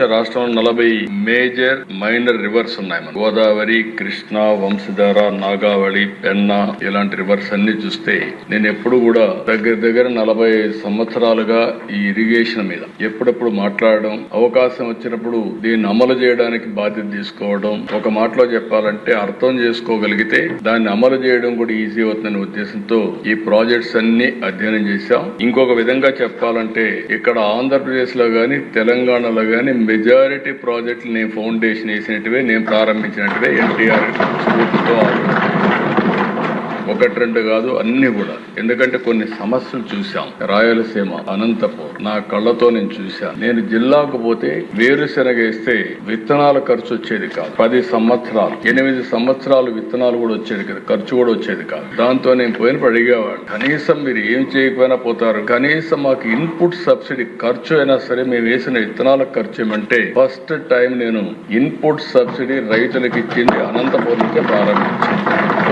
రాష్ట్రంలో 40 major minor reverse ఉన్నాయి. గోదావరి, కృష్ణ, వంశధార, నాగావళి, పెన్నా ఇలాంటి రివర్స్ అన్ని చూస్తే నేను ఎప్పుడు కూడా దగ్గర 40 సంవత్సరాలుగా ఈ ఇరిగేషన్ మీద ఎప్పుడప్పుడు మాట్లాడడం, అవకాశం వచ్చినప్పుడు దీన్ని అమలు చేయడానికి బాధ్యత తీసుకోవడం, ఒక మాటలో చెప్పాలంటే అర్థం చేసుకోగలిగితే దాన్ని అమలు చేయడం కూడా ఈజీ అవుతుందనే ఉద్దేశంతో ఈ ప్రాజెక్ట్స్ అన్ని అధ్యయనం చేశాం. ఇంకొక విధంగా చెప్పాలంటే ఇక్కడ ఆంధ్రప్రదేశ్ లో గాని, తెలంగాణలో గాని మెజారిటీ ప్రాజెక్టులు నేను ఫౌండేషన్ వేసినట్టువే, నేను ప్రారంభించినట్టువే ఎన్టీఆర్ స్ఫూర్తితో ఒకటి రెండు కాదు, అన్ని కూడా. ఎందుకంటే కొన్ని సమస్యలు చూశాం. రాయలసీమ, అనంతపూర్ నా కళ్ళతో నేను చూశాను. నేను జిల్లాకు పోతే వేరుశెనగ వేస్తే విత్తనాల ఖర్చు వచ్చేది కాదు. 10 సంవత్సరాలు 8 సంవత్సరాలు విత్తనాలు కూడా వచ్చేది కాదు, ఖర్చు కూడా వచ్చేది కాదు. దాంతో నేను పోయినప్పుడు అడిగేవాడు, కనీసం మీరు ఏం చేయకపోయినా పోతారు, కనీసం మాకు ఇన్పుట్ సబ్సిడీ ఖర్చు అయినా సరే మేము వేసిన విత్తనాల ఖర్చు ఏమంటే ఫస్ట్ టైం నేను ఇన్పుట్ సబ్సిడీ రైతులకు ఇచ్చింది అనంతపూర్ నుంచే ప్రారంభించాను.